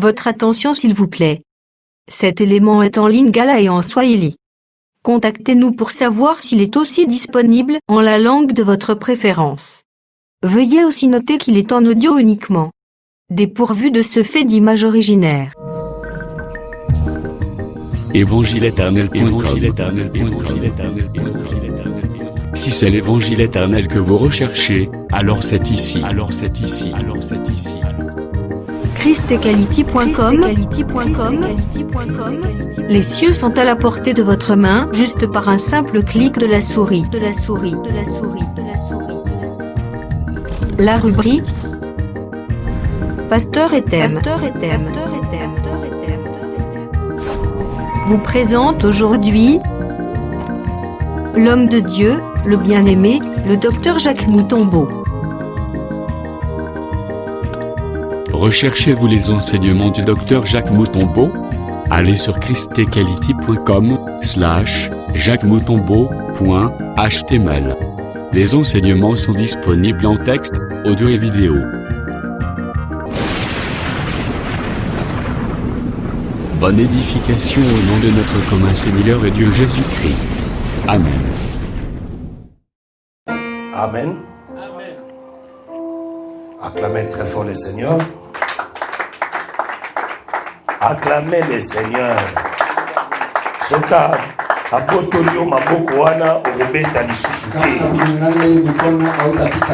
Votre attention s'il vous plaît. Cet élément est en lingala et en swahili. Contactez-nous pour savoir s'il est aussi disponible en la langue de votre préférence. Veuillez aussi noter qu'il est en audio uniquement. Dépourvu de ce fait d'image originaire. Évangile-éternel.com. Si c'est l'évangile éternel que vous recherchez, alors c'est ici. christequality.com. Les cieux sont à la portée de votre main, juste par un simple clic de la souris. La rubrique Pasteur et thème vous présente aujourd'hui l'homme de Dieu, le bien-aimé, le docteur Jacques Moutombo. Recherchez-vous les enseignements du docteur Jacques Moutombo? Allez sur christequality.com/jacquesmoutombo.html. Les enseignements sont disponibles en texte, audio et vidéo. Bonne édification au nom de notre commun Seigneur et Dieu Jésus-Christ. Amen. Amen. Acclamez très fort le Seigneur. Acclamez le Seigneur. Soka abotolio maboko wana okobeta lisusu te.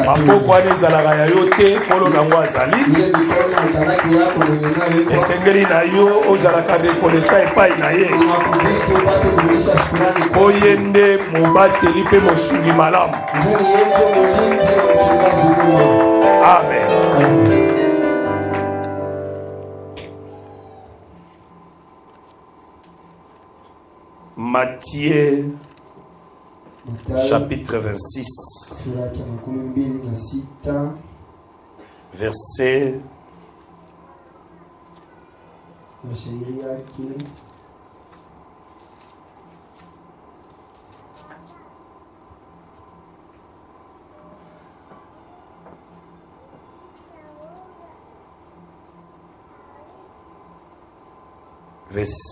Maboko wana ezalaka ya yo te kolo nango azali. Esengeli na yo ozalaka rekonesa epai na ye. Oyende mobateli mpe mosungi malamu. Amen. Matthieu chapitre 26 verset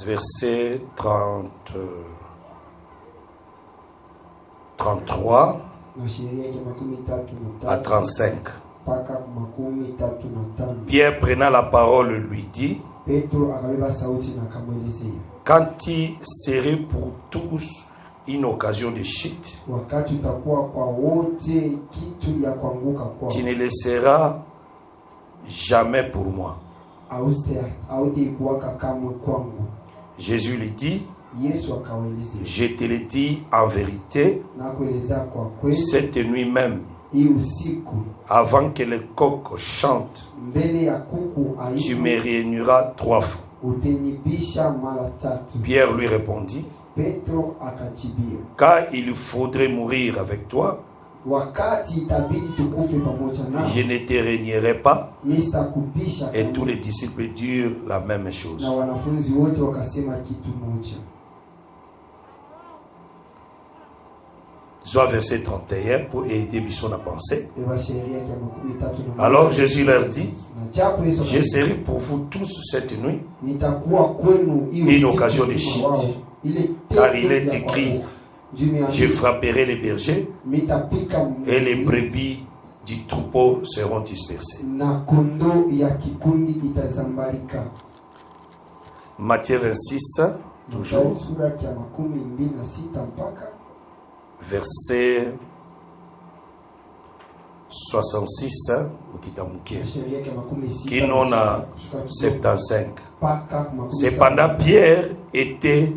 verset 33 à 35. Pierre prenant la parole lui dit: quand il serait pour tous une occasion de chute, tu ne le seras jamais pour moi. Jésus lui dit: je te le dis en vérité, cette nuit même, avant que le coq chante, tu me réuniras 3 fois. Pierre lui répondit: car il faudrait mourir avec toi, je ne te régnerai pas. Et tous les disciples dirent la même chose. Soit verset 31 pour aider Bisson à penser. Alors Jésus leur dit: je serai pour vous tous cette nuit une occasion de chute. Car il est écrit: je frapperai les bergers et les brebis du troupeau seront dispersées. Matthieu 26, toujours, verset 66 qui n'en a 75. Cependant Pierre était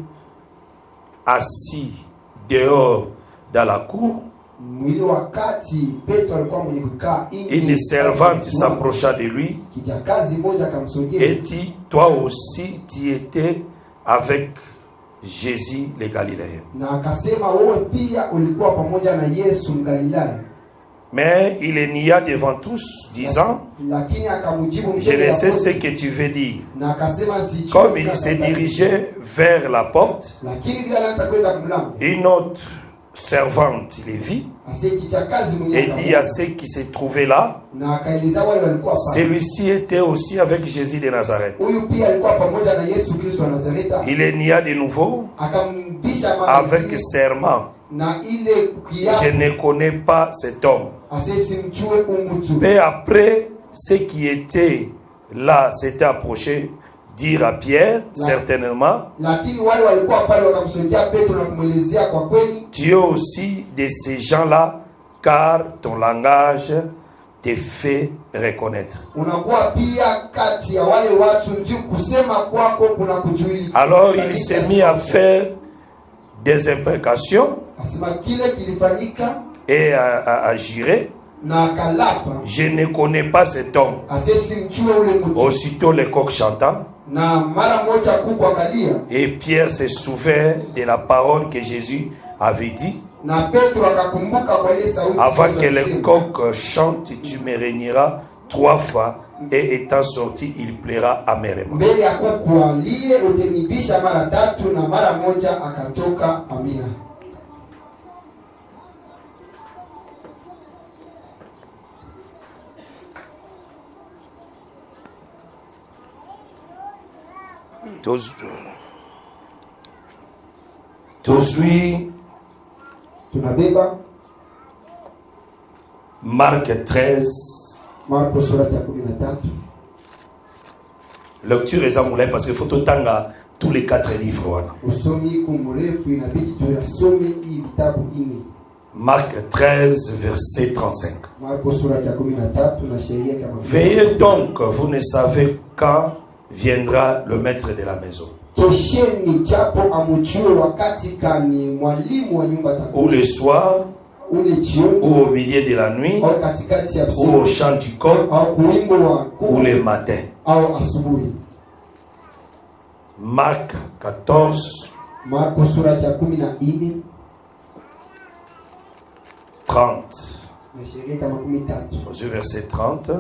assis dehors dans la cour. Une servante s'approcha de lui et dit: toi aussi tu étais avec Jésus le Galiléen. Mais il les nia devant tous, disant: je ne sais ce que tu veux dire. Comme il se dirigeait vers la porte, une autre servante les vit et dit à ceux qui se trouvaient là, celui-ci était aussi avec Jésus de Nazareth. Il est nia de nouveau avec serment. Je ne connais pas cet homme. Mais après, ceux qui étaient là s'étaient approchés, dire à Pierre, certainement, tu es aussi de ces gens-là, car ton langage te fait reconnaître. Alors il s'est mis à faire des imprécations et à jurer. Je ne connais pas cet homme. Aussitôt le coq chantant, et Pierre se souvint de la parole que Jésus avait dit. Avant que le coq chante, tu me régneras 3 fois. Et étant sorti, il plaira amèrement. Tozwi Marc 13. Lecture est amoulée parce qu'il faut tanga tous les 4 livres. Marc 13, verset 35. Veillez donc, vous ne savez quand viendra le maître de la maison. Ou le soir, ou au milieu de la nuit, ou au chant du coq, ou le matin. Marc 14, 30. Verset 30.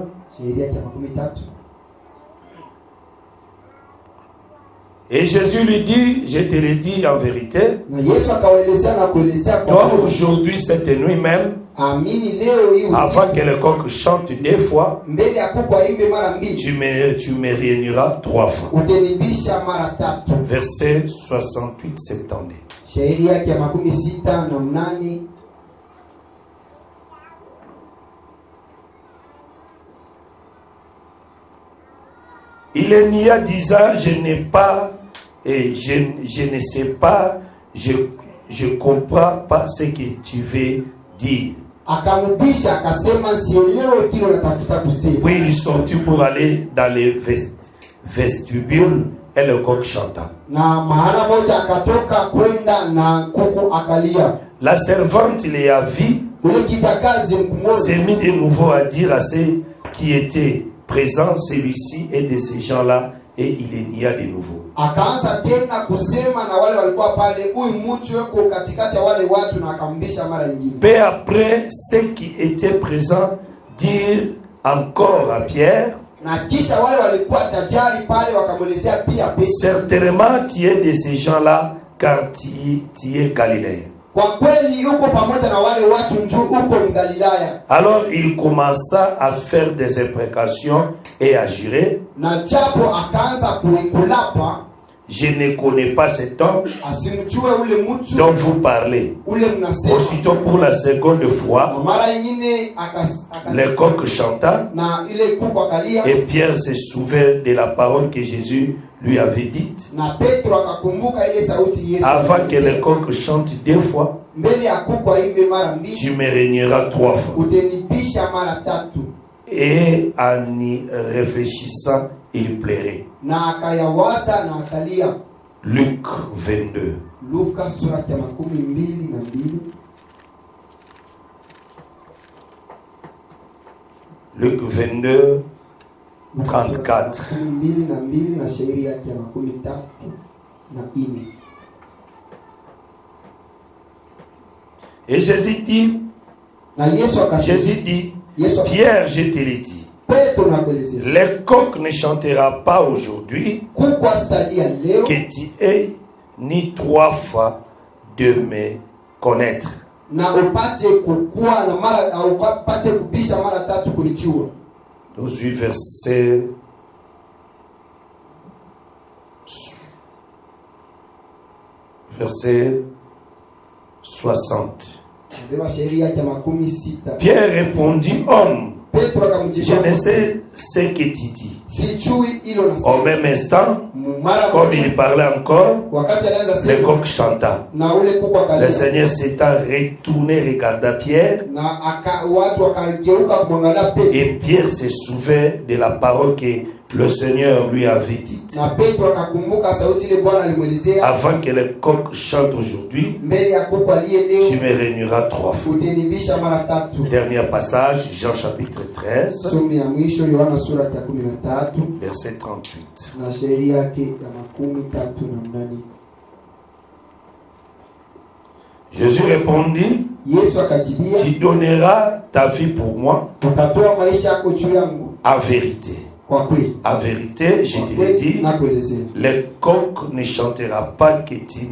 Et Jésus lui dit, je te le dis en vérité, toi aujourd'hui, cette nuit même, avant que le coq chante 2 fois, tu me réuniras 3 fois. Verset 68-70. Il est nia disant, je n'ai pas et je ne sais pas, je comprends pas ce que tu veux dire. Puis il sortit pour aller dans les vestibules et le coq chanta. La servante les a vus, s'est mis de nouveau à dire à ceux qui étaient présents, celui-ci est de ces gens-là, et il est nia de nouveau. Peu après, ceux qui étaient présents dirent encore à Pierre, certainement tu es de ces gens-là, car tu es Galiléen. Alors il commença à faire des imprécations et à jurer, je ne connais pas cet homme dont vous parlez. Aussitôt pour la seconde fois, le coq chanta et Pierre se souvint de la parole que Jésus lui avait dite. Avant que le coq chante 2 fois, tu me régneras 3 fois. Et en y réfléchissant, il plairait. Luc 22. Luc 22, 34. Et Jésus dit, Pierre, je te l'ai dit, le coq ne chantera pas aujourd'hui que tu aies ni 3 fois de me connaître. Nous suivons verset 60. Pierre répondit, homme, je ne sais ce que tu dis. Au même instant, comme il parlait encore, le coq chanta. Le Seigneur s'étant retourné, regarda Pierre, et Pierre se souvint de la parole que le Seigneur lui avait dite. Avant que le coq chante aujourd'hui, tu me réuniras 3 fois. Dernier passage, Jean chapitre 13, verset 38. Jésus répondit, tu donneras ta vie pour moi, en vérité. En vérité, je te le dis, le coq ne chantera pas que tu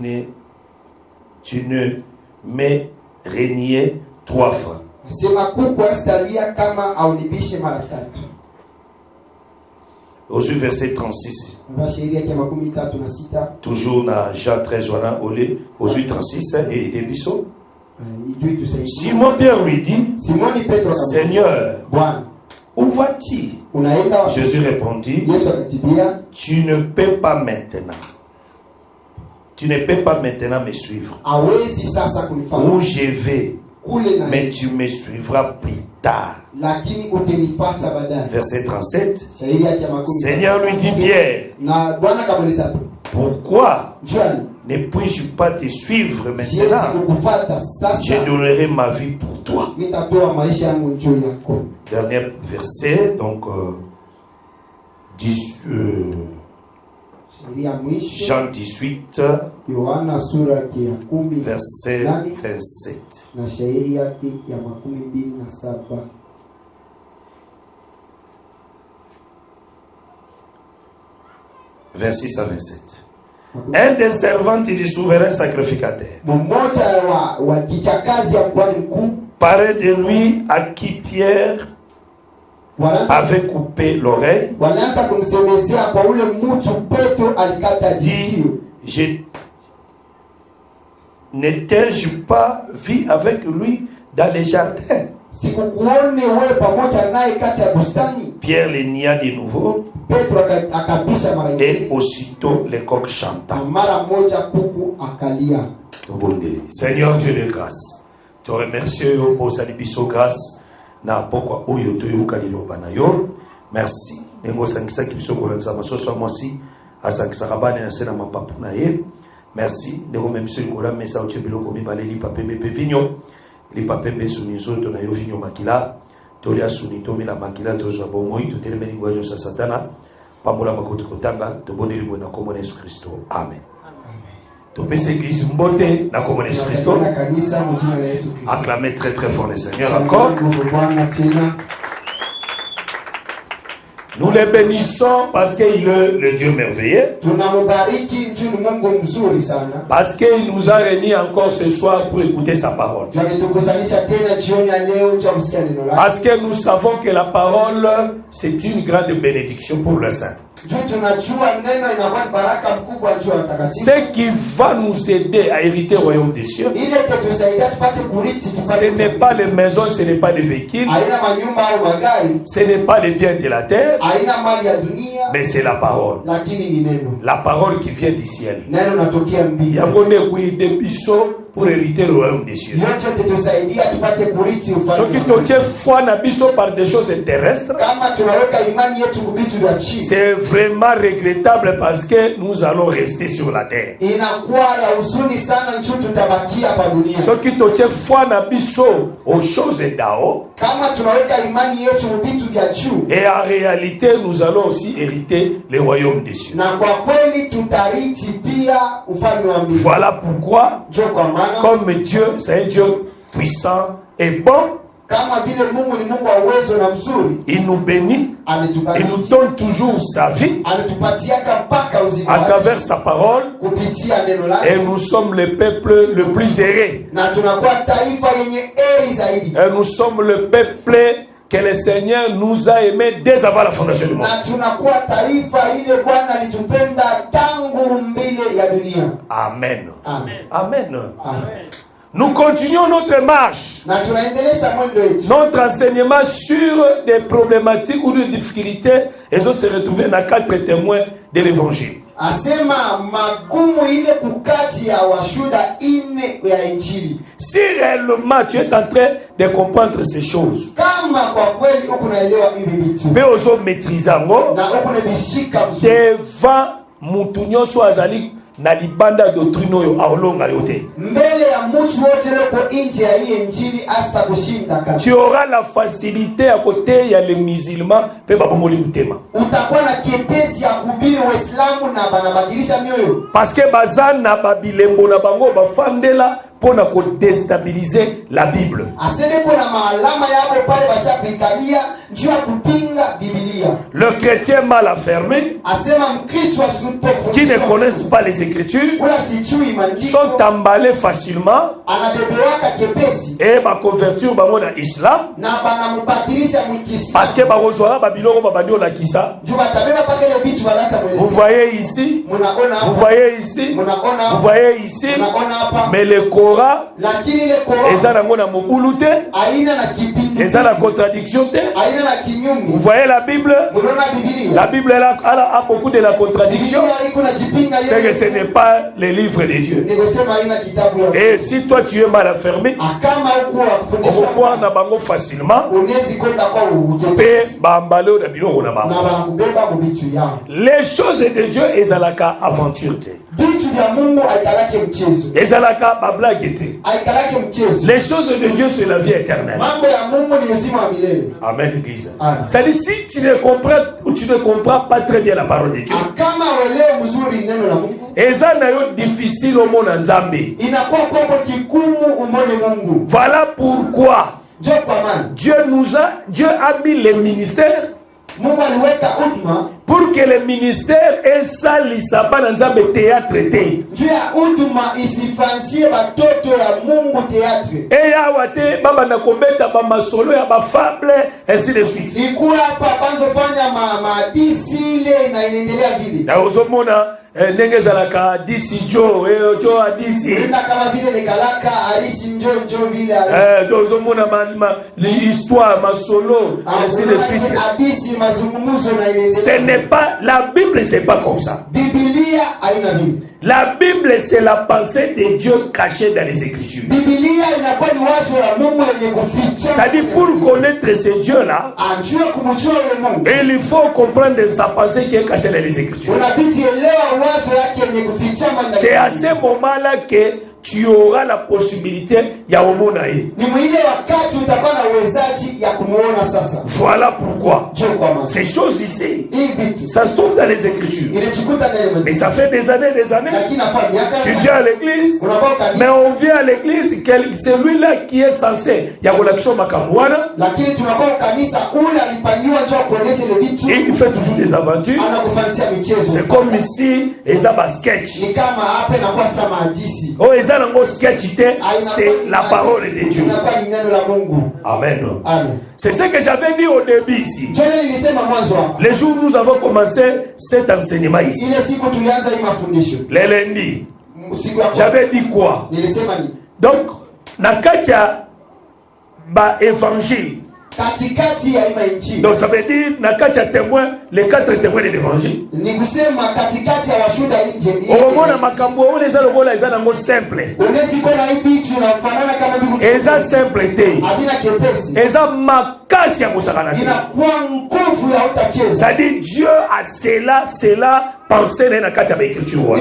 ne me régnies 3 fois. Au verset 36. Toujours dans Jean 13, au 36 et des buissons. Simon Pierre lui dit, Seigneur, où vas-tu? Jésus répondit, tu ne peux pas maintenant. Tu ne peux pas maintenant me suivre. Où je vais, mais tu me suivras plus tard. Verset 37. Seigneur lui dit, Pierre, pourquoi ne puis-je pas te suivre maintenant? Je donnerai ma vie pour toi. Dernier verset, donc Jean 18, verset 27. 26 à 27. Un des servantes du souverain sacrificateur parlait de lui à qui Pierre avait coupé l'oreille. Dit, n'étais-je pas vu avec lui dans les jardins? Pierre le nia de nouveau. Et aussitôt le coq chanta. Seigneur Dieu de grâce, te remercie pour sa grâce. Merci. Merci. Les papés me soumisent au na yo vigno makila tolia sunito mi la makila tozo bomoi to telemeni gwajo sa satana pamola makoto kotanga to boneli bona komo na Yesu Kristo. Amen. To pese église mbote na komo na Yesu Kristo. Acclamez très très fort le Seigneur encore. Nous les bénissons parce qu'il est le Dieu merveilleux. Parce qu'il nous a réunis encore ce soir pour écouter sa parole. Parce que nous savons que la parole, c'est une grande bénédiction pour le saint. Ce qui va nous aider à hériter le royaume des cieux, ce n'est pas les maisons, ce n'est pas les véhicules, ce n'est pas les biens de la terre, mais c'est la parole. La parole qui vient du ciel. Il y a pour hériter le royaume des cieux. Ce qui te tient foi na biso par des choses terrestres, c'est vraiment regrettable parce que nous allons rester sur la terre. Ce qui te tient foi na biso aux choses d'en-haut, et en réalité nous allons aussi hériter le royaume des cieux. Voilà pourquoi, comme Dieu, c'est un Dieu puissant et bon, Il nous bénit. Il nous donne toujours sa vie à travers sa parole. Et nous sommes le peuple le plus erré. Et nous sommes le peuple que le Seigneur nous a aimés dès avant la fondation du monde. Amen. Amen. Amen. Nous continuons notre marche, notre enseignement sur des problématiques ou des difficultés, et on se retrouve dans 4 témoins de l'évangile. Si réellement tu es en train de comprendre ces choses, mais aussi maîtriser devant Moutounio Soazali na libanda doctrine oyo aolonga yote. Tu auras la facilité à côté ya les musulmans pe babomoli mutema. Parce que bazan na babilembo na bango bafandela pour déstabiliser la Bible. Le chrétien mal affermé, qui ne connaissent pas les Écritures, sont emballés facilement et va convertir dans l'islam parce que vous voyez ici, vous voyez ici, vous voyez ici, mais le Coran, la contradiction. Vous voyez la Bible a beaucoup de la contradiction. C'est que ce n'est pas le livre de Dieu. Et si toi tu es mal affermé, on peut prendre facilement. Les choses de Dieu est à la aventure. Les choses de Dieu, c'est la vie éternelle. Amen, Église. C'est-à-dire, si tu ne comprends ou tu ne comprends pas très bien la parole de Dieu, et ça n'est difficile au monde en Zambie. Voilà pourquoi Dieu a mis les ministères pour que le ministère ait ça l'isaba dans un théâtre. Et ya wate baba na kobeta ba masolo ya ba fable ainsi de suite. Na ozomona ndenge zalaka disi jo adisi ozomona l'histoire masolo ainsi de suite. Ce n'est pas la Bible, c'est pas comme ça. La Bible, c'est la pensée de Dieu cachée dans les Écritures. C'est-à-dire, pour connaître ce Dieu-là, il faut comprendre sa pensée qui est cachée dans les Écritures. C'est à ce moment-là que tu auras la possibilité ya omonae. Voilà pourquoi ces choses ici, ça se trouve dans les Écritures. Mais ça fait des années. Tu viens à l'église, mais on vient à l'église, celui-là qui est censé Yakolakisho Makamwana, il fait toujours des aventures. C'est comme ici, et ça va sketch. Oh, c'est la parole de Dieu. Amen. C'est ce que j'avais dit au début ici. Les jours où nous avons commencé cet enseignement ici, les lundis, j'avais dit quoi? Donc, Nakatia ba évangile. Donc ça veut dire Nakatia témoin, les 4 témoins de l'évangile. Simple. Et ça simple était. Et ça makasi ya musakana. Ça dit Dieu a cela pensé dans la carte de l'écriture.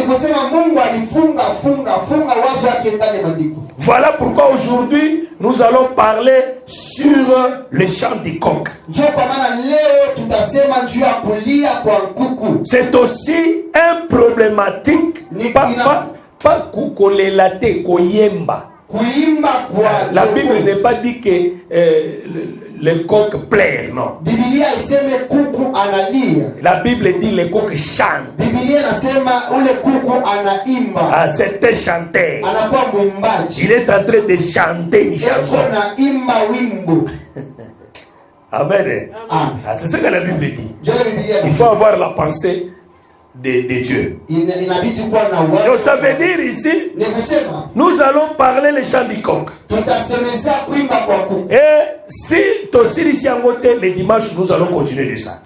Voilà pourquoi aujourd'hui nous allons parler sur le chant du coq. C'est aussi un problématique. Pas kukolelate koyemba. La Bible n'est pas dit que les coqs pleurent, non. La Bible dit les coqs chantent. Ah, c'est un chanteur. Il est en train de chanter une chanson. Amen. Ah, c'est ce que la Bible dit. Il faut avoir la pensée de Dieu. Donc ça veut dire ici, nous allons parler les chants du coq. Et si tu es ici en côté, les dimanches, nous allons continuer de ça.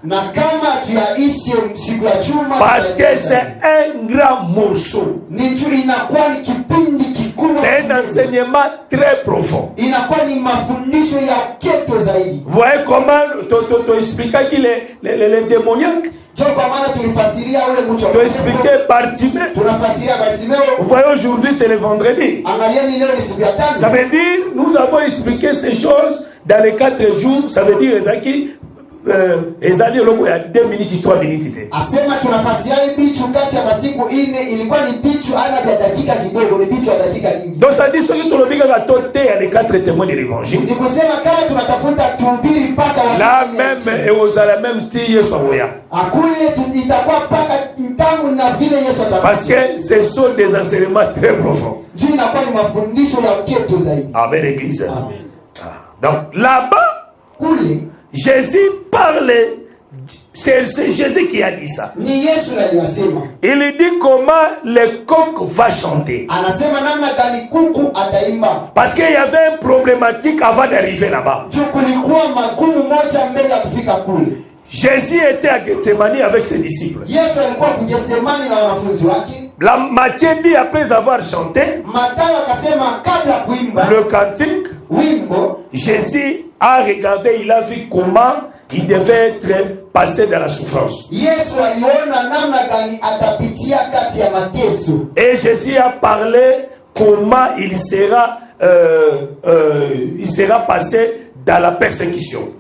Parce que c'est un grand morceau. C'est un enseignement très profond. Vous voyez comment tu expliques qu'il est les démoniaques. Tu expliquais Bartimée. Vous voyez, aujourd'hui c'est le vendredi. Ça veut dire, nous avons expliqué ces choses dans les 4 jours. Ça veut dire, Ezaki, Ezali, il y a 2 minutes, 3 minutes. Donc ça dit, ce que tu le dis, il y a les 4 témoins de l'évangile. Là même, et vous allez même tirer son voyage. Parce que ce sont des enseignements très profonds. Amen, l'église. Donc là-bas, Jésus parlait. C'est Jésus qui a dit ça. Il dit comment le coq va chanter. Parce qu'il y avait une problématique avant d'arriver là-bas. Jésus était à Gethsemane avec ses disciples. La Matthieu dit, après avoir chanté le cantique, Jésus a regardé, il a vu comment il devait être passé dans la souffrance. Et Jésus a parlé comment il sera passé dans la persécution.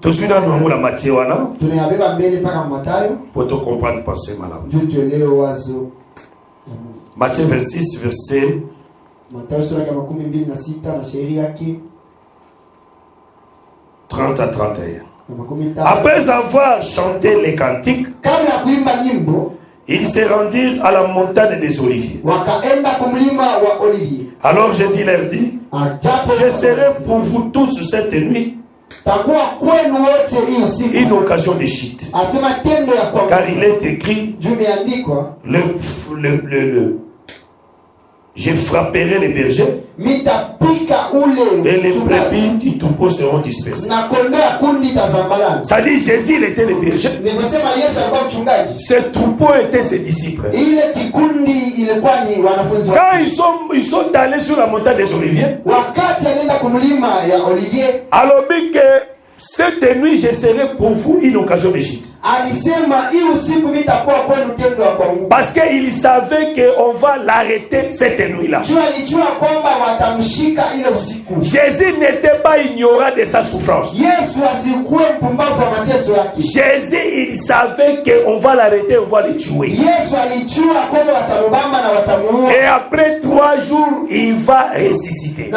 Tu suis dans la Matthieu, non? Pour te comprendre, penser malade. Matthieu 26, verset 30 à 31. Après avoir chanté les cantiques, ils se rendirent à la montagne des Oliviers. Alors Jésus leur dit, je serai pour vous tous cette nuit une occasion de chute. Car il est écrit, je frapperai les bergers et les brebis du troupeau seront dispersées. Ça dit Jésus, il était le berger. Ce troupeau était ses disciples. Quand ils sont allés sur la montagne des Oliviers, alors que cette nuit je serai pour vous une occasion de chute. Parce qu'il savait qu'on va l'arrêter cette nuit-là. Jésus n'était pas ignorant de sa souffrance. Jésus, il savait qu'on va l'arrêter, on va le tuer. Et après 3 jours, il va ressusciter.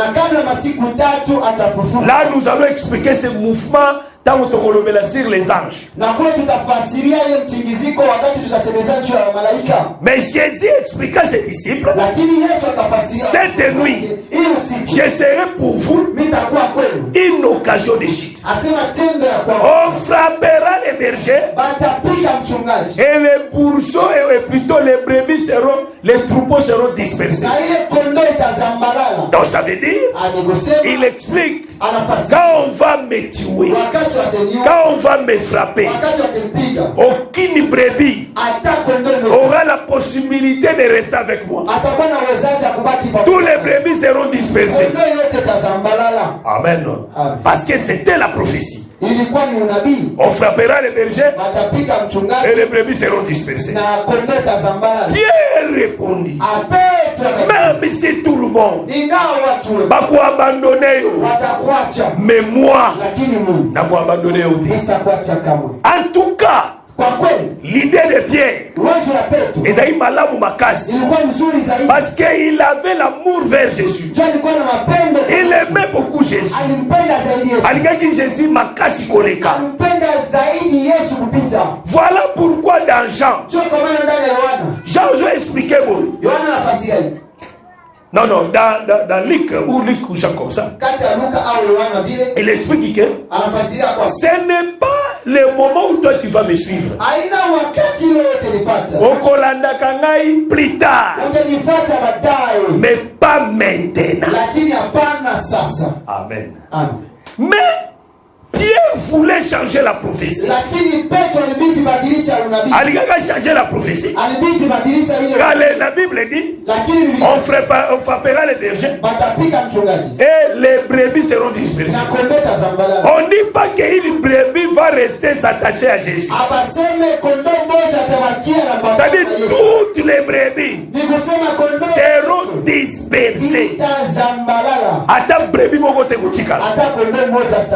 Là, nous allons expliquer ce mouvement dans sur les anges. Mais Jésus expliqua à ses disciples, cette nuit, je serai pour vous une occasion de chute. On frappera les bergers et les bourgeons et plutôt les brebis seront, les troupeaux seront dispersés. Donc ça veut dire, il explique, quand on va me tuer, quand on va me frapper, aucune brebis aura la possibilité de rester avec moi. Tous les brebis seront dispersés. Amen. Parce que c'était la prophétie. On frappera les bergers et les brebis seront dispersés. Pierre répondit, même si tout le monde va abandonner, mais moi, je vais abandonner. En tout cas, L'idée de Pierre, Esaïe malamu makasi, parce qu'il avait l'amour vers Jésus. Il aimait beaucoup Jésus. Aligaki Jésus makasi koleka. Voilà pourquoi dans Jean, je vais expliquer vous. Non, dans Luc ou Jean comme ça. Il explique que ce n'est pas le moment où toi tu vas me suivre. Okolanda kangai plus tard. Mais pas maintenant. Amen. Mais Pierre voulait changer la prophétie. Aligaka changer la prophétie. Car la Bible dit, on frappera les bergers et les brebis seront dispersées. On ne dit pas qu'une brebis va rester s'attacher à Jésus. Ça dit toutes les brebis seront dispersées. Attends, brebis moko te kutika.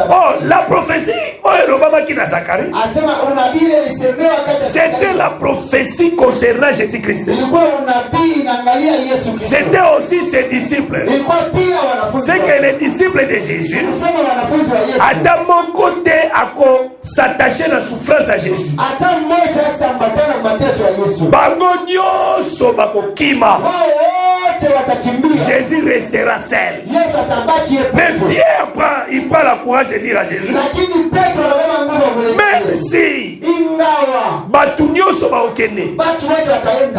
Oh, la prophétie, c'était la prophétie concernant Jésus-Christ. C'était aussi ses disciples. C'est que les disciples de Jésus, à mon côté, à s'attacher à la souffrance à Jésus. Jésus restera seul. Mais Pierre prend la courage de dire à Jésus, même si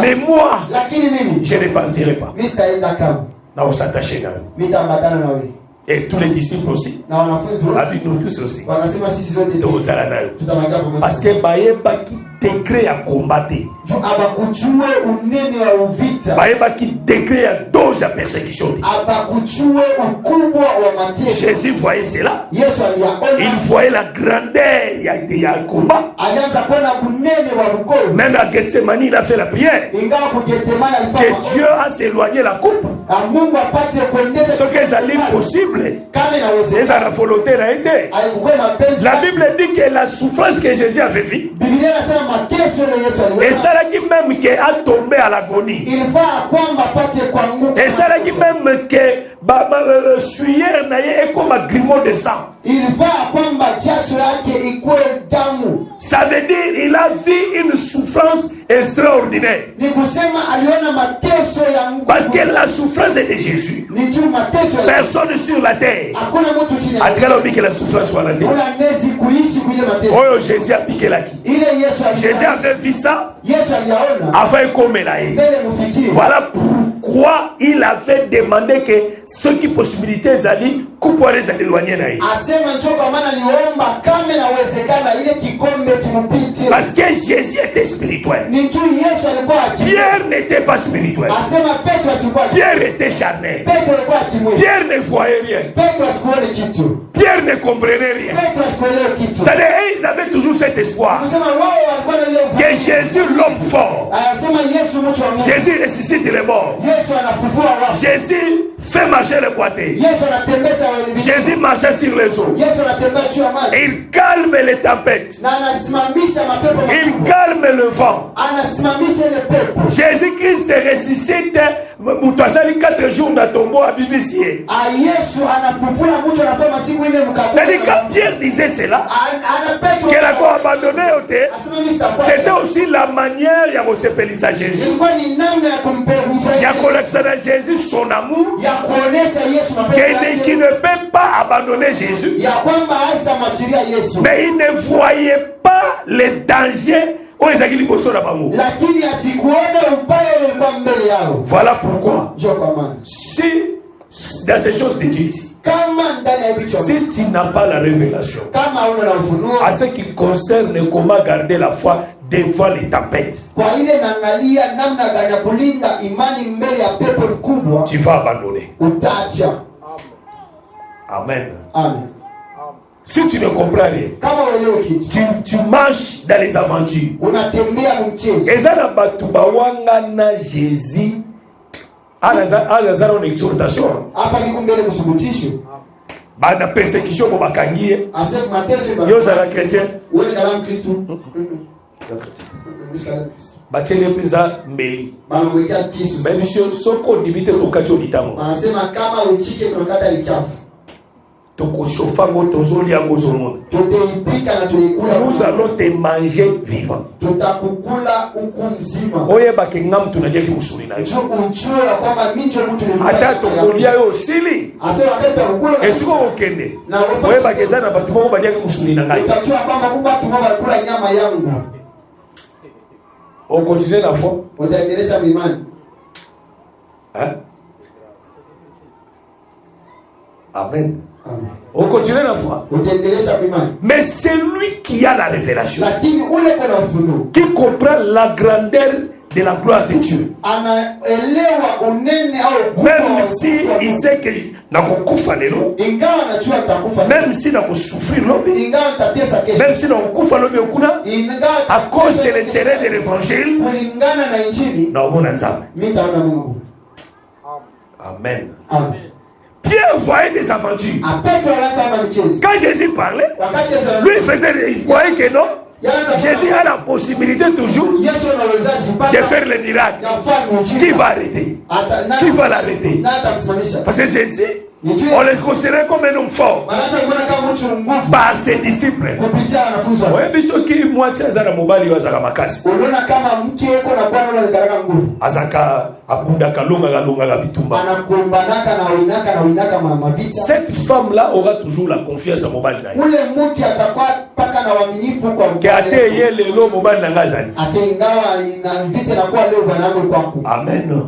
mais moi je ne partirai pas. Et tous les disciples aussi. Avec nous tous aussi. Parce que décret à combattre. Qui décret à dose à persécution. Jésus voyait cela. Il voyait la grandeur du combat. Même à Gethsemane, il a fait la prière. Que Dieu a s'éloigné la coupe. Ce qui est impossible. Et ça la volonté a été. La Bible dit que la souffrance que Jésus avait vue. Et ça là qui même qui a tombé à l'agonie. Et ça là qui même que suyer naie comme un grimoire de sang. Ça veut dire il a vu une souffrance extraordinaire. Parce que la souffrance est de Jésus. Personne sur la terre a dit que la souffrance soit la terre. Oh, Jésus a piqué la vie. Jésus avait vu ça avant comme là. Voilà pourquoi il avait demandé que ce qui possibilité zali couper les éloigner naï. Parce que Jésus était spirituel. Pierre n'était pas spirituel. Pierre était charnel. Pierre ne voyait rien. Pierre ne comprenait rien. C'est-à-dire, ils avaient toujours cet espoir que Jésus, l'homme fort, Jésus ressuscite les morts. Jésus fait marcher les boiteux. Jésus marchait sur les eaux. Il calme les tempêtes. Il calme le vent. Jésus-Christ ressuscite. Moutouazali 4 jours dans ton tombeau à BBC. C'est-à-dire quand Pierre disait cela, qu'elle a abandonné, c'était aussi la manière de se à Jésus. Il y a connaître à Jésus son amour, qui ne peut pas abandonner Jésus. Mais il ne voyait pas les dangers. Voilà pourquoi si dans ces choses de Dieu ici, si tu n'as pas la révélation à ce qui concerne comment garder la foi devant les tempêtes, tu vas abandonner. Amen. Amen. Si tu ne comprends rien, tu marches dans les aventures. Et ça n'a pas tout na Jésus. À une exhortation. La persécution pour Bakangi. Yo ça la chrétien. batele penza mbeli même soko dibite tokati olitango wanasema kama uchike tunakata lichafu tokosofango tozolia ngozomona tuteipika na tuikula nous allons te manger vivant tutakukula huku mzima oyeba ke ngam tunadia ki musuli na yo uchura kwamba minjo mtu ni ata tokolia yo sili asema wakati ukula esiko okende oyeba ke zana batu boko badia ki musuli na ngai utachua kwamba kuba tumaba kula nyama yangu on continue la foi utaendeleza imani amen. On continue la foi. Mais c'est lui qui a la révélation, qui comprend la grandeur de la gloire de Dieu. Même si il sait que même si n'a souffrir même si à cause de l'intérêt de l'évangile, amen. Pierre voyait des aventures. Quand Jésus parlait, lui il voyait que non. Jésus a la possibilité toujours de faire le miracle. Qui va arrêter? Qui va l'arrêter? Parce que Jésus, on le considérait comme un homme fort par ses disciples. Oui, mais moi, c'est un mobile à makasi. Cette femme-là aura toujours la confiance à mobile. Amen.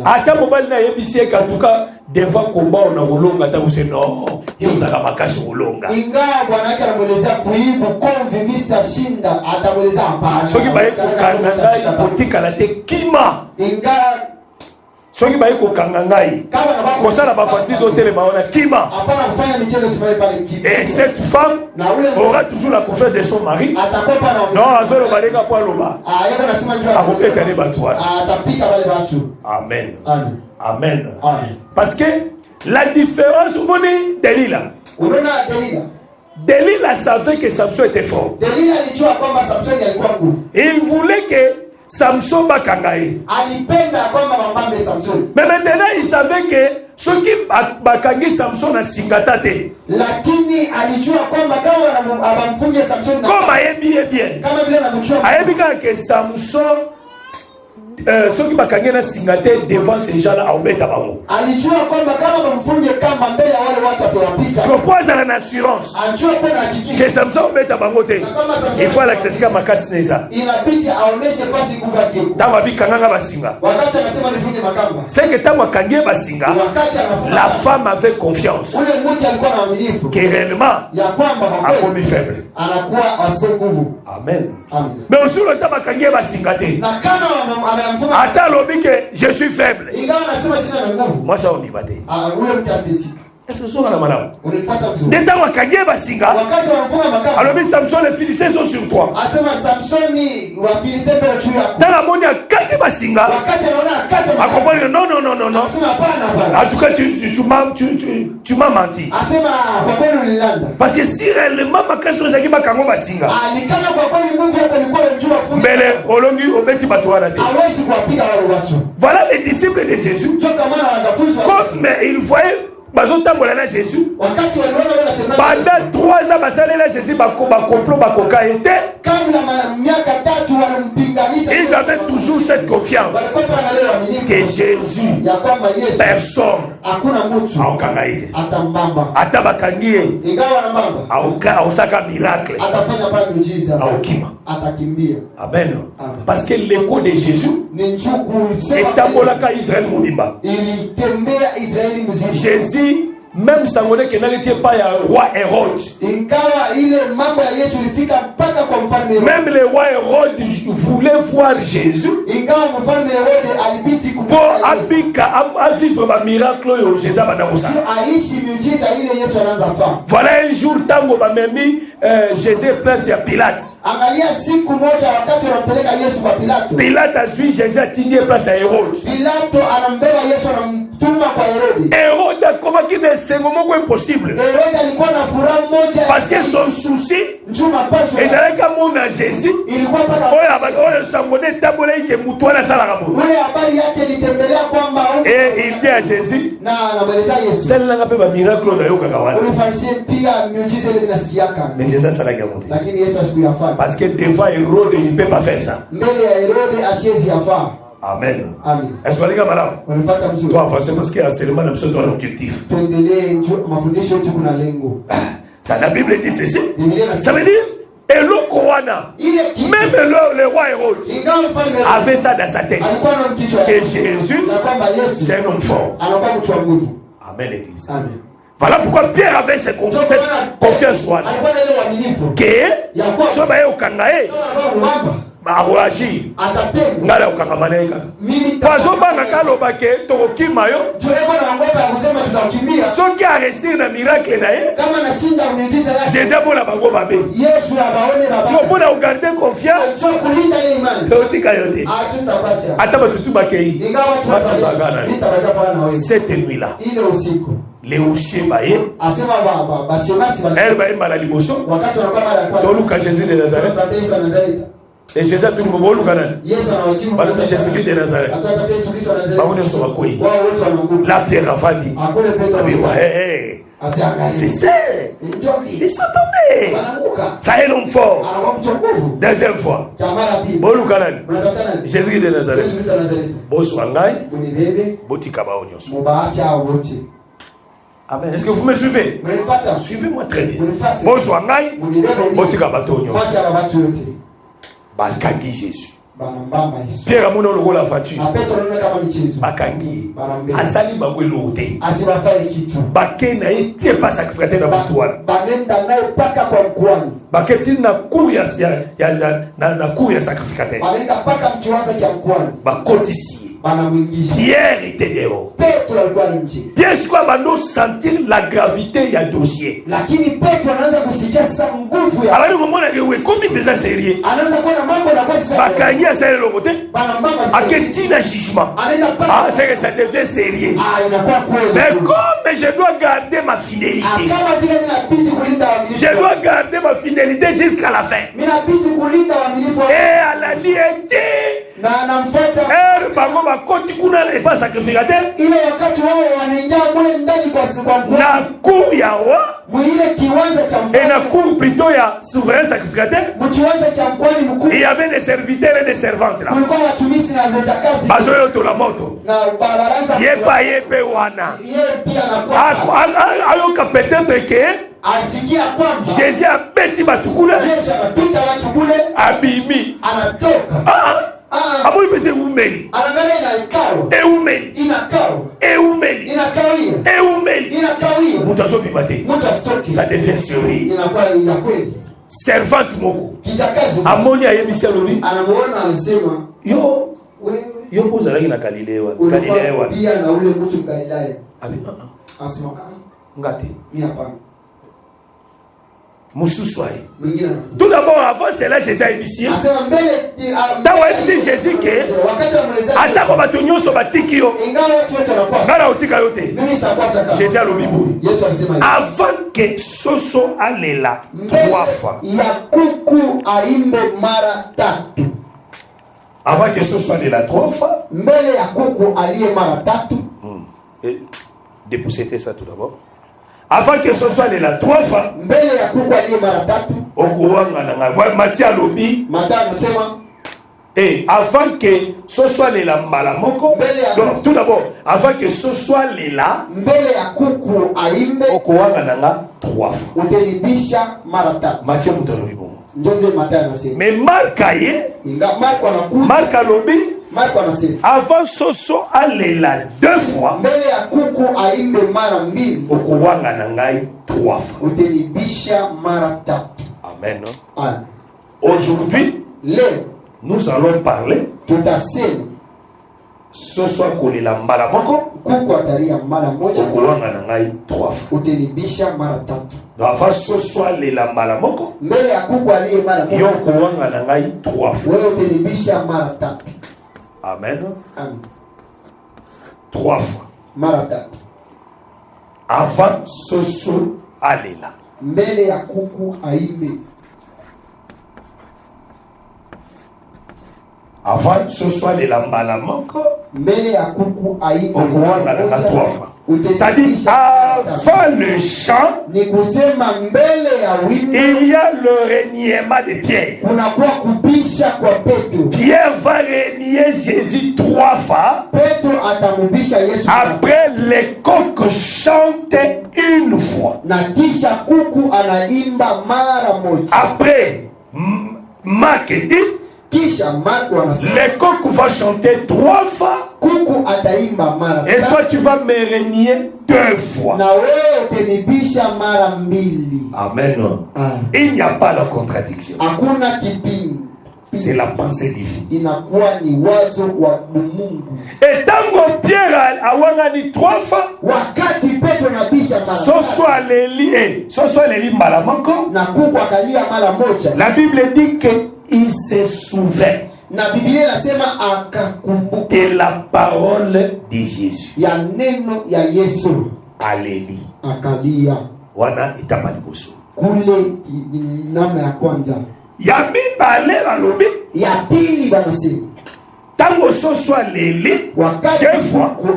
Ata mobile na yebisi ka tuka devant combat on a olonga ta use no yozaka makasi olonga inga bwana yake anamueleza kuibu konvi Mr. Shinda atamueleza hapana soki baye kokanga ngai potika la te kima inga soki baye kokanga ngai kosala bafati d'hôtel baona kima hapana kufanya michezo sipai pale kima et cette femme aura toujours la confiance de son mari non azolo baleka po aloba yeko nasema njoo akopeka ne batwa atapika wale watu amen amen. Amen. Amen. Parce que la différence, vous voyez, Delilah. Delilah savait que Samson était fort. Il voulait que Samson bakangaye. Mais maintenant, il savait que ceux qui bakangi Samson na singatate. Comme ayebi bien. Ayebi que Samson ceux qui bakangi na singate devant ces gens-là à obeta bango. Je propose à la assurance que Samson obeta bango te. Il faut l'accès à makasi neza. Tama bi kanganga basinga. C'est que tama kangi basinga. La femme avait confiance que réellement a commis faible. Amen. Mais aussi le tama kangi basinga te. Attends l'objet que je suis faible. Moi ça on y va. Est-ce que ça va madame? D'état wa kage basinga. Alors mais Samson les Philistins sont sur toi. Dans la monde kage basinga. A comprendre non. En tout cas tu m'as menti. Parce que si réellement ma question c'est que ma kango basinga. Bele olongi obeti batwala te. Voilà les disciples de Jésus. Comme ils voyaient bazotambola na Jésus pendant 3 ans basalé là Jésus complot bakoka était ils avaient toujours cette confiance que Jésus personne aokanga ite ata bakangi aosaka miracle aokima amen parce que l'écho de Jésus etambolaka Israël mobimba Jésus même sangoné que n'était pas un roi Hérode. Même le roi Hérode voulait voir Jésus pour vivre un miracle. Voilà un jour tango bamemi Jésus place à Pilate. Pilate a vu Jésus atteindre place à Hérode. Hérode a combattu mais c'est moment impossible. Parce que son souci et dans le monde à Jésus, et il dit à Jésus, celle-là n'a pas miracle. Mais Jésus ça l'a gardé. Parce que devant Hérode il ne peut pas faire ça. Amen. Est-ce que les gars, madame, toi, c'est parce qu'il y a seulement un objectif. Ça, la Bible dit ceci. Ça veut dire, et le Corona, même le roi Hérode avait ça dans sa tête. Que Jésus, c'est un homme fort. Amen, l'église. Voilà pourquoi Pierre avait cette confiance. Que, ce matin au Kangaé, Maroagi, ngala ukangamaneka. Pazo banga kaloba ke tokokima yo. Soki a réussi na miracle na ye. Jésus bona bango babe. Si on peut garder confiance. Totika yote. Ata batutu bakei. Cette nuit là. Les Oussiers Baye, elle va être à l'Iboso, Toluka Jésus de Nazareth, et Jésus a tout le monde au Canada. Jésus de Nazareth, la pierre a fallu. C'est ça, ils sont tombés. Ça est l'homme fort. Deuxième fois, Bolu Canada, Jésus de Nazareth, Boswangai, Botika Baonyo. Amen. Est-ce que vous me suivez? Suivez-moi très bien. Bonjour, Ngai. Botika Batonyo. Bakangi Jésus. Pierre Amono le la voiture. Bakangi. Asali Bagwelo Ote. Baké na été pas sacrifié dans la toile. Baketi na kuya na kuya sacrificateur. Bakotisi. Pierre était dehors. Pierre soit bando sentir la gravité du dossier. Alors le moment où est comme il sérieux. Bakangi a serré le côté. A quel na jugement. Ah c'est que ça devient sérieux. Mais comme je dois garder ma fidélité. Je dois garder ma fidélité jusqu'à la fin. Et à la diété. Bakoti kuna na pas sacrificateur ile wakati wao wanaingia mule ndani kwa na kuu ya wa mwile kiwanza cha mfalme na kuu plutôt ya souverain sacrificateur mkiwanza cha mkwani mkuu il y avait des serviteurs et des servantes là kulikuwa watumishi na vijakazi bazoyo to la moto na baraza yepe wana yeye pia anakuwa ayoka peut-être que asikia kwamba Jésus a beti batukule Yesu anapita watu kule abimi anatoka Amour mais c'est Oumé. Et Oumé. Et Oumé. Et Oumé. Moutazo bimate. Ça devient sérieux. Servante moko. Amoni a yemi selobi. Yo. Yo poza la Galilée wa. Galilée wa. Pia na ule mtu Galilea. Abi. Asema. Ngate. Mia hapana. Tout d'abord, avant cela, Jésus a initié. Dans Jésus qui attends ma tonio sur batikio. Ngala otika yote. Jésus a l'obibou. Avant que Soso allait là 3 fois. Yakuku aimbe mara tatu. Avant que Soso allait là 3 fois. Mbele yakuku aliye mara tatu. Dépousser ça tout d'abord. Avant que ce soit la 3 fois, et avant que ce soit la malamoko, donc tout d'abord, avant que ce soit la 3 fois. Mais Marc a lobby. Avant Soso allait là 2 fois. Okuwanga nangai 3 fois. Amen. Aujourd'hui, nous allons parler. Soso collé la malamoko. Okuwanga nangai 3 fois. Avant Soso allait la malamoko. Okuwanga nangai 3 fois. Amen. 3 fois. mara tatu. Avant soso alela. Mbele ya kuku aimbe. Avant soso alela mbala moko. Mbele ya kuku aimbe. Okuwanga na 3 fois. Ça dit, avant le chant, il y a le reniement de Pierre. Pierre va renier Jésus 3 fois. Après, les coqs chantent une fois. Après, Marc dit, les coqs vont chanter 3 fois. Et toi tu vas me renier 2 fois. Amen. Il n'y a pas la contradiction. C'est la pensée divine. Et tant que Pierre a wangani 3 fois, ce soit les malamanko, la Bible dit qu'il se souvient de la parole de Jésus. Alléluia. Wana itamaliboso. Kule namna ya kwanza. Ya mibale balobi. Ya pili banase. Tango soso aleli. Wakati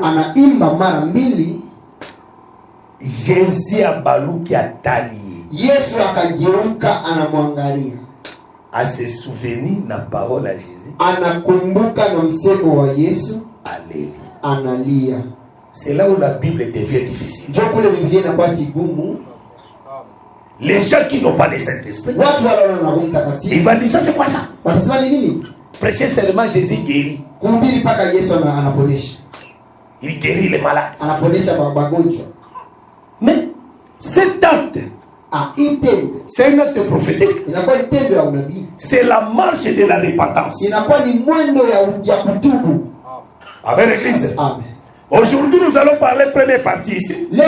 anaimba mara mbili. Jésus abaluki atali. Yesu akageuka anamwangalia. A se souvenir na parole à Jésus. Anakumbuka na msemo wa Yesu. Alléluia. Analia. C'est là où la Bible devient difficile. Jokule Biblia inakuwa kigumu. Les gens qui n'ont pas le Saint-Esprit, watu wale wana Roho Mtakatifu, ils vont dire ça c'est quoi ça? Watasema ni nini? Prêcher seulement Jésus guérit. Kuhubiri paka Yesu anaponesha. Il guérit les malades. Anaponesha magonjwa. Mais cet acte, c'est un acte prophétique. Inakuwa tendo ya unabii. C'est la marche de la repentance. Inakuwa ni mwendo ya kutubu. Amen l'église. Amen. Aujourd'hui, nous allons parler première partie ici. Et le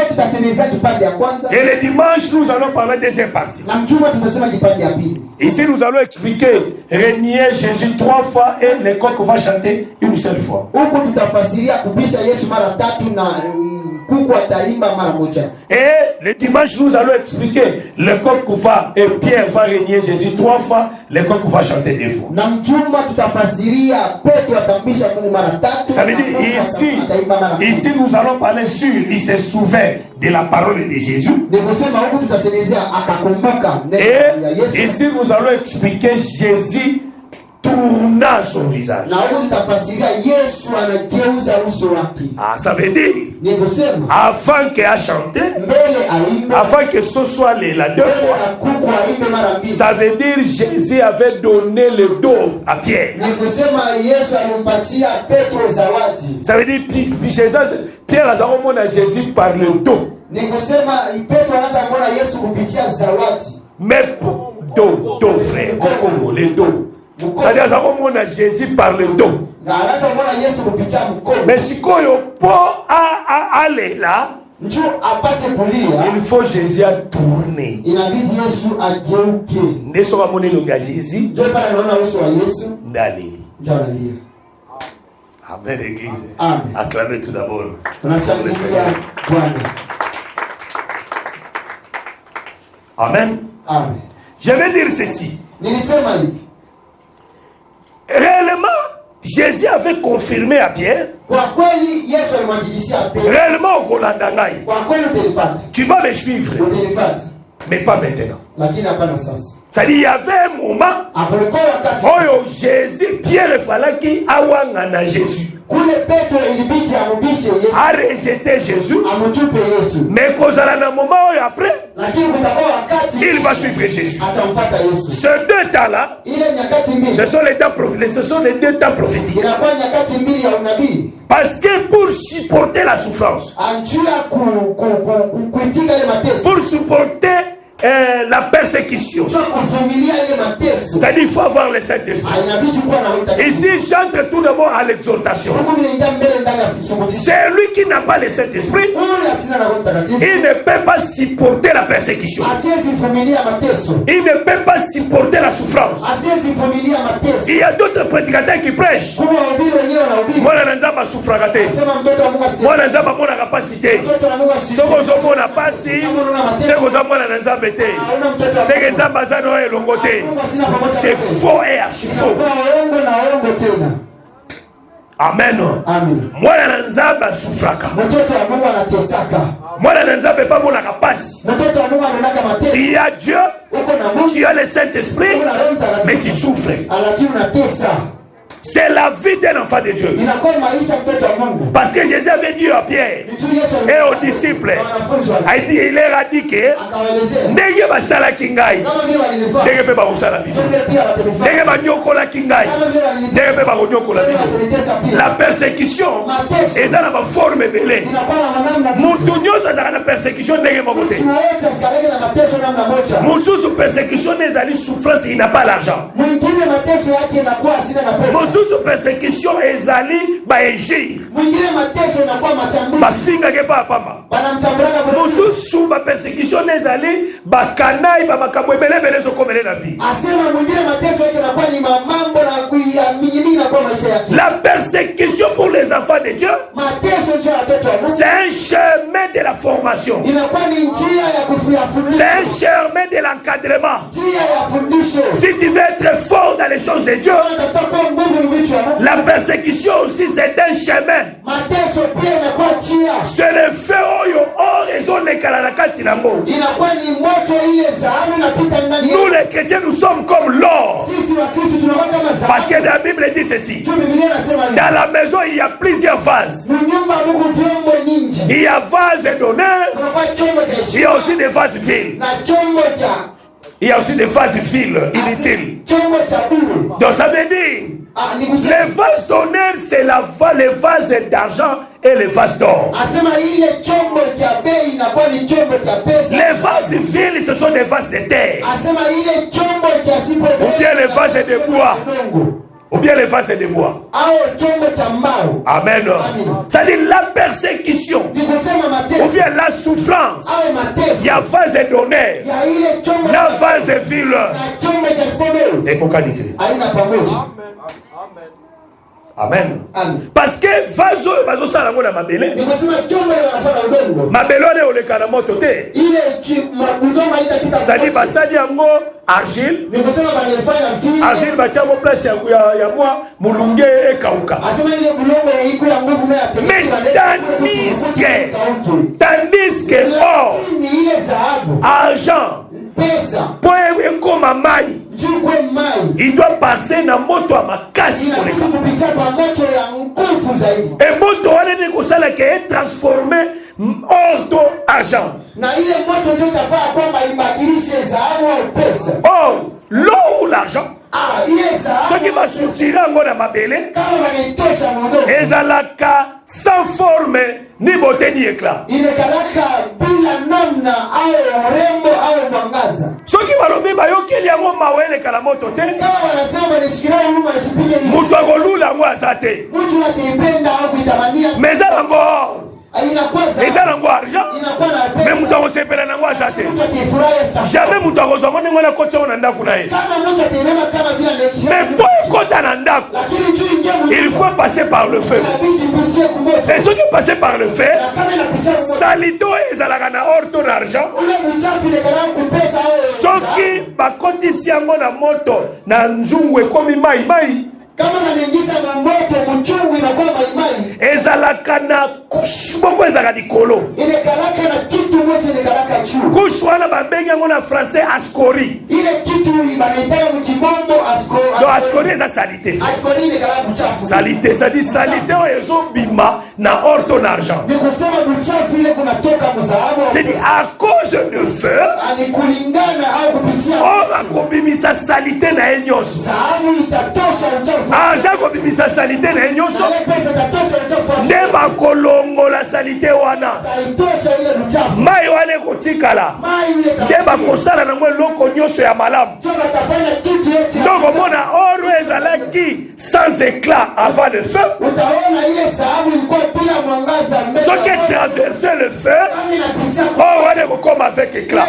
dimanche, nous allons parler deuxième partie. Ici, nous allons expliquer renier Jésus 3 fois et les coqs vont chanter une seule fois. Et le dimanche, nous allons expliquer le coq va et Pierre va renier Jésus 3 fois, le coq va chanter 2 fois. Ça veut dire ici nous allons parler sur, il se souvient de la parole de Jésus. Et ici nous allons expliquer Jésus tourna son visage. Ah, ça veut dire avant qu'il a chanté, avant que ce soit la 2 fois, ça veut dire Jésus avait donné le dos à Pierre. Ça veut dire Pierre a remonté à Jésus par le dos. Mais dos frère, le dos. C'est-à-dire qu'on a Jésus par le dos. Mais si on peut aller là, il faut Jésus à tourner. Ne soit pas mon Jésus d'aller. Amen l'église. Acclamez tout d'abord. Amen. Je vais dire ceci. Réellement, Jésus avait confirmé à Pierre. Réellement, tu vas me suivre. Mais pas maintenant. C'est-à-dire, il y avait un moment où Jésus, Pierre et Falaki, a Jésus. A rejeté Jésus. Mais quand il y a un moment où après, il va suivre Jésus. Ces 2 temps-là, ce sont les 2 temps prophétiques. Parce que pour supporter la souffrance, pour supporter la persécution. C'est-à-dire qu'il faut avoir le Saint-Esprit. Ici, j'entre tout d'abord à l'exhortation. C'est lui qui n'a pas le Saint-Esprit. Il ne peut pas supporter la persécution. Il ne peut pas supporter la souffrance. Il y a d'autres prédicateurs qui prêchent. Moi, je n'ai pas souffert. Moi, je n'ai pas la capacité. Ce que je n'ai pas si, c'est que je n'ai pas été. C'est que je n'ai pas été. C'est faux et archi faux. Amen. Moi, je n'ai pas souffert. Moi, je n'ai pas la capacité. S'il y a Dieu, tu as le Saint-Esprit, mais tu souffres. C'est la vie d'un enfant de Dieu. Parce que Jésus avait dit à Pierre et aux disciples, il leur a dit que la persécution est dans la forme belée. La persécution Moussous persécution des souffrance, il n'a pas l'argent. Sous persécution ezali ba égir ba singa ke pa pamba sous ba persécution ezali ba kanai ba makambo ebele bele so komele na vie. La persécution pour les enfants de Dieu, c'est un chemin de la formation, c'est un chemin de l'encadrement. Si tu veux être fort dans les choses de Dieu, la persécution aussi c'est un chemin. C'est le feu en raison de Kalanakati Nambo. Nous les chrétiens nous sommes comme l'or. Parce que la Bible dit ceci. Dans la maison il y a plusieurs vases. Il y a vases d'honneur. Il y a aussi des vases viles. Il y a aussi des vases viles, inutiles. Donc ça veut dire, les vases d'honneur, c'est les vases d'argent et les vases d'or. Les vases viles, ce sont des vases de terre. Ou bien les vases de bois. Ou bien les vases de bois. Amen. C'est-à-dire la persécution. Ou bien la souffrance. Il y a vase d'honneur. La vase vil. Et cocanité. Amen. Parce que vaso ça la mabele. Mabelo ne ole kana moto te. Ça dit basadi yango argile. Argile batia mo place ya moi mulunge e kauka. Mais tandis que or, argent, pour un mai, il doit passer dans moto à ma casse. Et moto est transformé en argent. Oh, l'eau ou l'argent? Ce qui va sortir dans ma belle, ezalaka sans forme ni beauté ni éclat. Ce qui va lobi bayoki liango mawele kala moto te. Mutu akolula ngo azate. Mais ezalanga et ça n'a argent, mais nous avons séparé dans quoi ça jamais nous avons jamais nous avons côté on anda kunae. Mais pour côté anda, il faut passer par le feu. Et ceux qui passent par le feu, salito et zalagana orto d'argent. Ceux qui ba condition na moto na nzungwe komi mai. Ezalaka na boko ezalaka likolo. Kushwana babenga ngo na français ascori. Donc Parce qu'on est à salité. Salité, ça dit salité au bima na or ton argent. C'est-à-dire à cause de feu, on va kobimisa salité na enyos. Argent kobimisa salité na enyos. Neba kolongo la salité wana. Mai wane kotikala. Neba kosala na mwe loko nyoso ya malamu. Donc mona oro ezalaki sans éclat avant le feu. Ce qui est traversé le feu, or on comme avec éclat.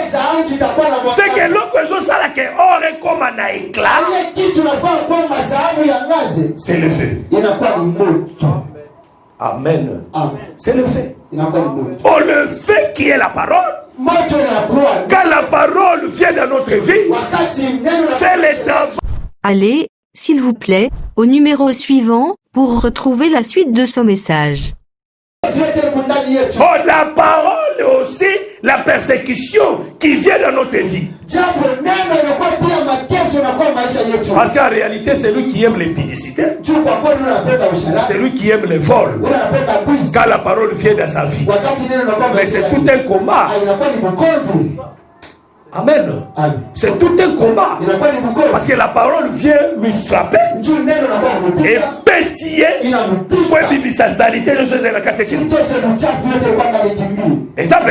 C'est que l'autre chose là que or est comme un éclat. C'est le feu. Amen. C'est le feu. Oh, le feu qui est la parole. Quand la parole vient dans notre vie, c'est le travail. Allez, s'il vous plaît, au numéro suivant, pour retrouver la suite de ce message. Oh, la parole est aussi la persécution qui vient dans notre vie. Parce qu'en réalité, c'est lui qui aime l'impudicité. C'est lui qui aime le vol. Quand la parole vient dans sa vie. Mais c'est tout un combat. Amen. C'est tout un combat. Parce que la parole vient lui frapper et pétiller pour vivre sa salité. Et ça